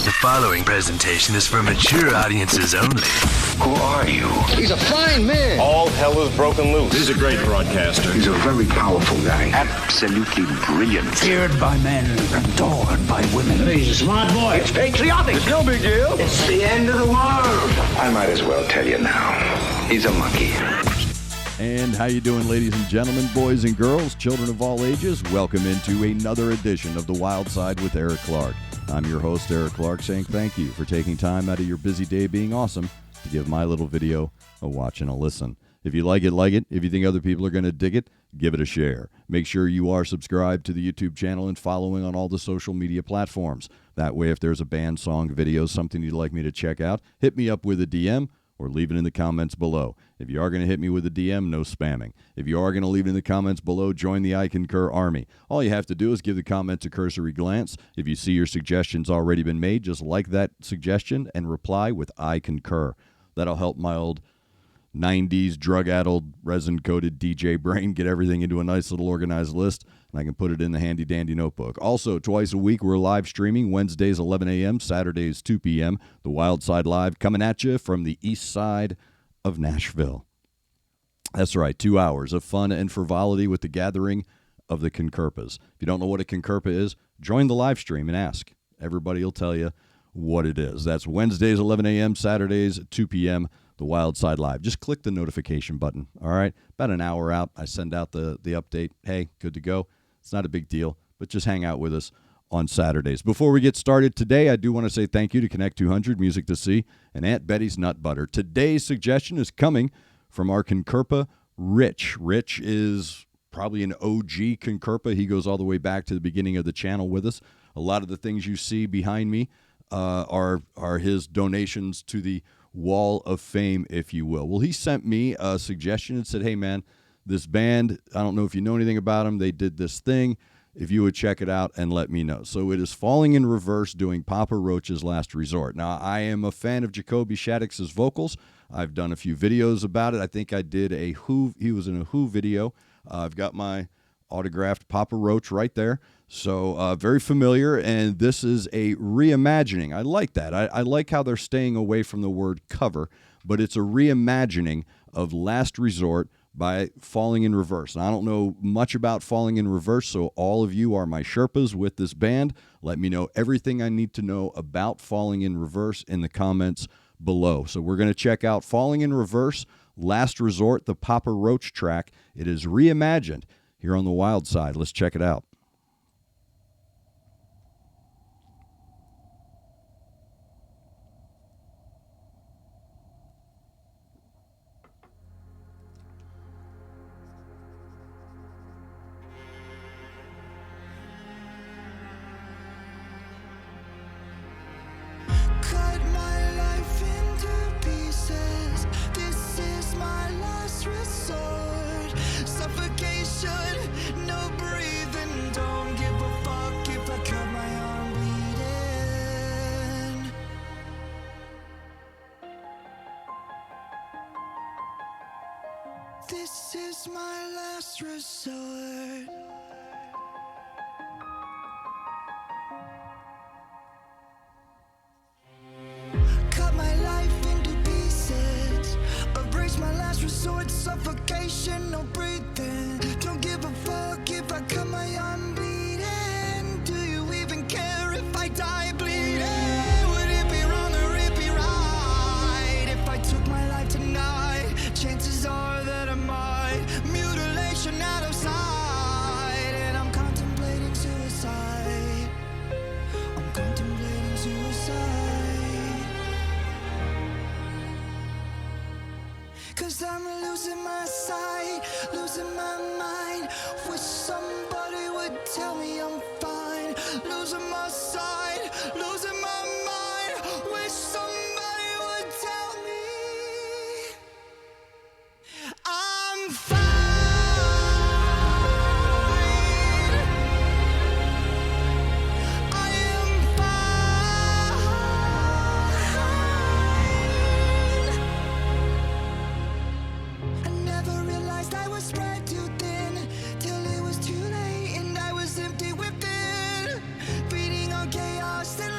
The following presentation is for mature audiences only. Who are you? He's a fine man. All hell is broken loose. He's a great broadcaster. He's a very powerful guy. Absolutely brilliant. Feared by men, adored by women. He's a smart boy. It's patriotic. It's no big deal. It's the end of the world. I might as well tell you now. He's a monkey. And how you doing, ladies and gentlemen, boys and girls, children of all ages? Welcome into another edition of The Wyldeside with Eric Clark. I'm your host, Eric Clark, saying thank you for taking time out of your busy day being awesome to give my little video a watch and a listen. If you like it, like it. If you think other people are going to dig it, give it a share. Make sure you are subscribed to the YouTube channel and following on all the social media platforms. That way, if there's a band, song, video, something you'd like me to check out, hit me up with a DM or leave it in the comments below. If you are going to hit me with a DM, no spamming. If you are going to leave it in the comments below, join the I Concur Army. All you have to do is give the comments a cursory glance. If you see your suggestions already been made, just like that suggestion and reply with I Concur. That'll help my old 90s drug-addled, resin-coated DJ brain get everything into a nice little organized list, and I can put it in the handy-dandy notebook. Also, twice a week, we're live streaming. Wednesdays, 11 a.m., Saturdays, 2 p.m. The Wyldeside Live coming at you from the east side of Nashville. That's right, 2 hours of fun and frivolity with the gathering of the Concurpas. If you don't know what a Concurpa is, join the live stream and ask. Everybody will tell you what it is. That's Wednesdays, 11 a.m., Saturdays, 2 p.m., The Wyldeside Live. Just click the notification button, all right? About an hour out, I send out the update. Hey, good to go. It's not a big deal, but just hang out with us on Saturdays. Before we get started today, I do want to say thank you to Connect 200, Music to See, and Aunt Betty's Nut Butter. Today's suggestion is coming from our Concurpa, Rich. Rich is probably an OG Concurpa. He goes all the way back to the beginning of the channel with us. A lot of the things you see behind me are his donations to the Wall of Fame, if you will. Well, he sent me a suggestion and said, hey, man, this band, I don't know if you know anything about them. They did this thing. If you would check it out and let me know. So it is Falling in Reverse doing Papa Roach's Last Resort. Now, I am a fan of Jacoby Shaddix's vocals. I've done a few videos about it. I think I did a Who, he was in a Who video. I've got my autographed Papa Roach right there. So very familiar, and this is a reimagining. I like that. I like how they're staying away from the word cover, but it's a reimagining of Last Resort by Falling in Reverse. And I don't know much about Falling in Reverse, so all of you are my Sherpas with this band. Let me know everything I need to know about Falling in Reverse in the comments below. So we're going to check out Falling in Reverse, Last Resort, the Papa Roach track. It is reimagined here on the Wyldeside. Let's check it out. No breathing, don't give a fuck if I cut my arm bleeding. This is my last resort. Cut my life into pieces. Erase my last resort. Suffocation, no breathing. Don't give a fuck if I cut my arm bleeding. Do you even care if I die bleeding? Would it be wrong or it be right if I took my life tonight? Chances are that I might. Mutilation out of sight, and I'm contemplating suicide. I'm contemplating suicide. 'Cause I'm losing my sight, losing my mind. Wish somebody would tell me I'm fine. Losing my sight, losing my mind. Wish somebody would tell me I'm fine. I am fine. I never realized I was spread too thin till it was too late and I was empty within, feeding on chaos and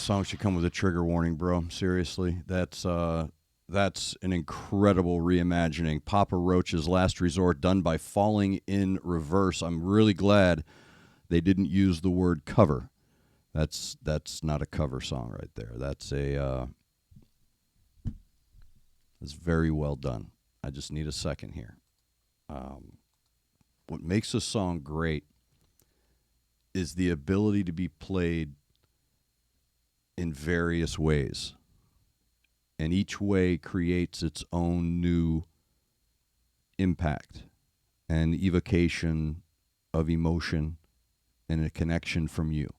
song should come with a trigger warning, bro. Seriously, that's an incredible reimagining. Papa Roach's Last Resort, done by Falling in Reverse. I'm really glad they didn't use the word cover. That's not a cover song right there. That's very well done. I just need a second here. What makes a song great is the ability to be played in various ways. And each way creates its own new impact and evocation of emotion and a connection from you.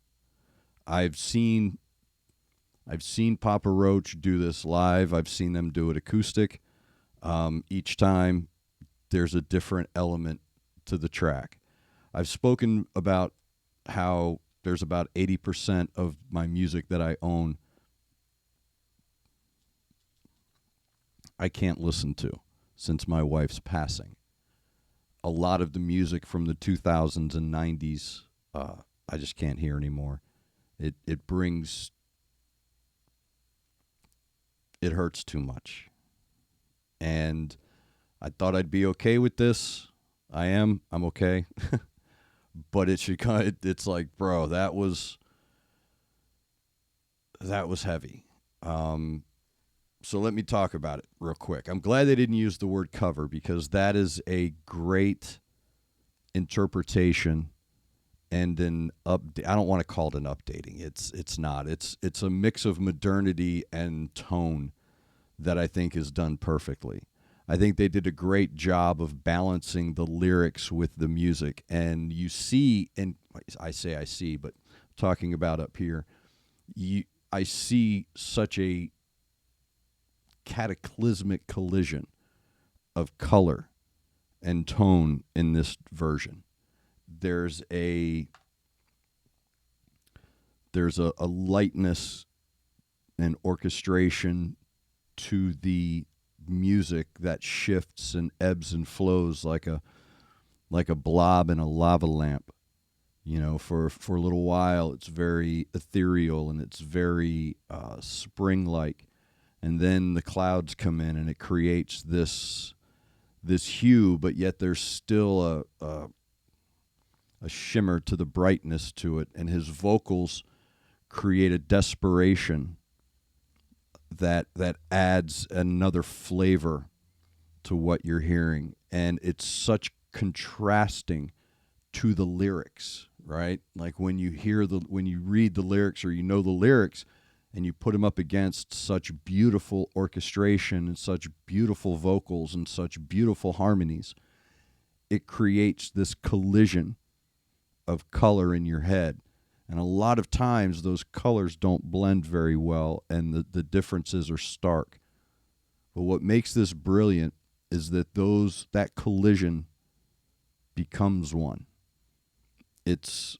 I've seen Papa Roach do this live. I've seen them do it acoustic. Each time there's a different element to the track. I've spoken about how there's about 80% of my music that I own I can't listen to since my wife's passing. A lot of the music from the 2000s and 90s, I just can't hear anymore. It hurts too much. And I thought I'd be okay with this. I'm okay. But it's like, bro, that was heavy. So let me talk about it real quick. I'm glad they didn't use the word cover because that is a great interpretation and I don't want to call it an updating. It's not. It's a mix of modernity and tone that I think is done perfectly. I think they did a great job of balancing the lyrics with the music. And you see, and I see, but talking about up here, I see such a cataclysmic collision of color and tone in this version. There's a lightness and orchestration to the music that shifts and ebbs and flows like a blob in a lava lamp. You know, for a little while it's very ethereal and it's very spring-like, and then the clouds come in and it creates this hue, but yet there's still a shimmer to the brightness to it, and his vocals create a desperation that adds another flavor to what you're hearing. And it's such contrasting to the lyrics, right? Like when you read the lyrics or you know the lyrics and you put them up against such beautiful orchestration and such beautiful vocals and such beautiful harmonies, it creates this collision of color in your head. And a lot of times those colors don't blend very well and the differences are stark. But what makes this brilliant is that that collision becomes one. It's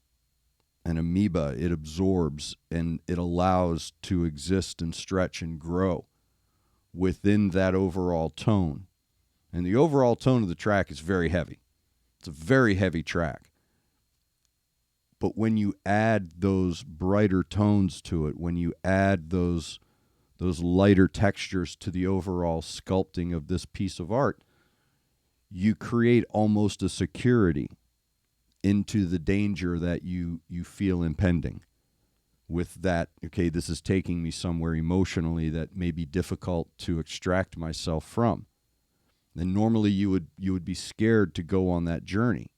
an amoeba. It absorbs and it allows to exist and stretch and grow within that overall tone. And the overall tone of the track is very heavy. It's a very heavy track. But when you add those brighter tones to it, when you add those lighter textures to the overall sculpting of this piece of art, you create almost a security into the danger that you feel impending with that. Okay, this is taking me somewhere emotionally that may be difficult to extract myself from. And normally you would be scared to go on that journey.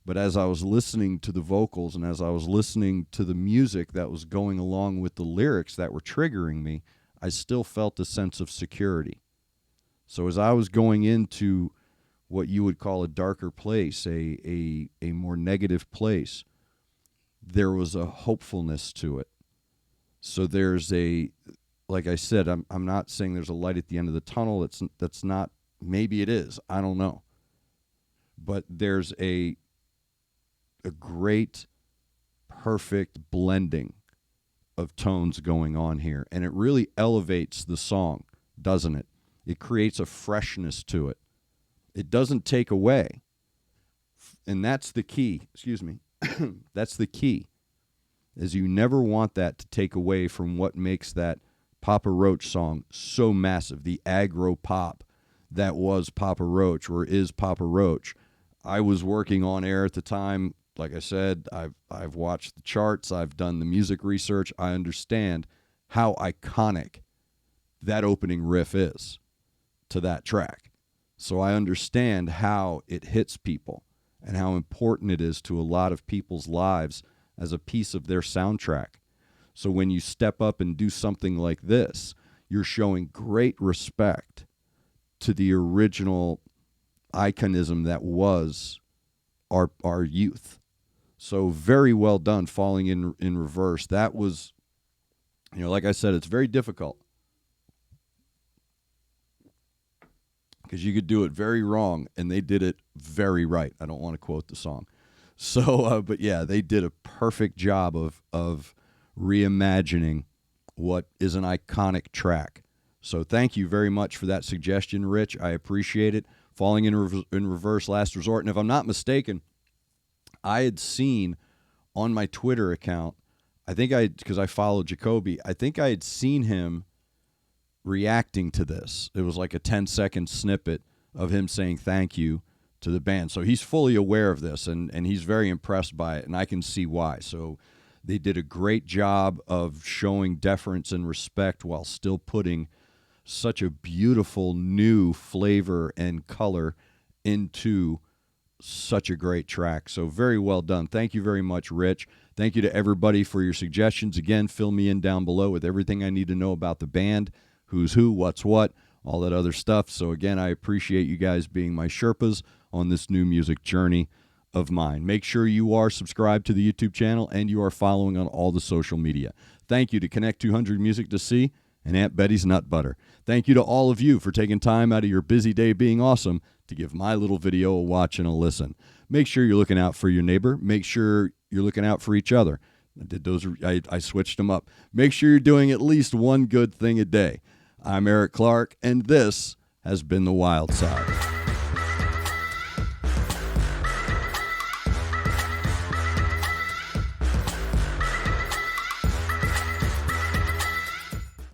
But as I was listening to the vocals and as I was listening to the music that was going along with the lyrics that were triggering me, I still felt a sense of security. So as I was going into what you would call a darker place, a more negative place, there was a hopefulness to it. So there's like I said, I'm not saying there's a light at the end of the tunnel. That's not, maybe it is, I don't know. But there's a great, perfect blending of tones going on here. And it really elevates the song, doesn't it? It creates a freshness to it. It doesn't take away. And that's the key. Excuse me. That's the key. is you never want that to take away from what makes that Papa Roach song so massive, the aggro pop that was Papa Roach or is Papa Roach. I was working on air at the time. Like I said, I've watched the charts. I've done the music research. I understand how iconic that opening riff is to that track. So I understand how it hits people and how important it is to a lot of people's lives as a piece of their soundtrack. So when you step up and do something like this, you're showing great respect to the original iconism that was our youth. So very well done, Falling in Reverse. That was, like I said, it's very difficult because you could do it very wrong, and they did it very right. I don't want to quote the song. So, but yeah, they did a perfect job of reimagining what is an iconic track. So thank you very much for that suggestion, Rich. I appreciate it. Falling in Reverse, Last Resort. And if I'm not mistaken, I had seen on my Twitter account, because I followed Jacoby, I think I had seen him reacting to this. It was like a 10-second snippet of him saying thank you to the band. So he's fully aware of this, and he's very impressed by it, and I can see why. So they did a great job of showing deference and respect while still putting such a beautiful new flavor and color into such a great track. So very well done. Thank you very much, Rich. Thank you to everybody for your suggestions. Again, fill me in down below with everything I need to know about the band, who's who, what's what, all that other stuff. So again, I appreciate you guys being my Sherpas on this new music journey of mine. Make sure you are subscribed to the YouTube channel and you are following on all the social media. Thank you to Connect 200 Music to See and Aunt Betty's Nut Butter. Thank you to all of you for taking time out of your busy day being awesome to give my little video a watch and a listen. Make sure you're looking out for your neighbor. Make sure you're looking out for each other. I switched them up. Make sure you're doing at least one good thing a day. I'm Eric Clark, and this has been The Wild Side.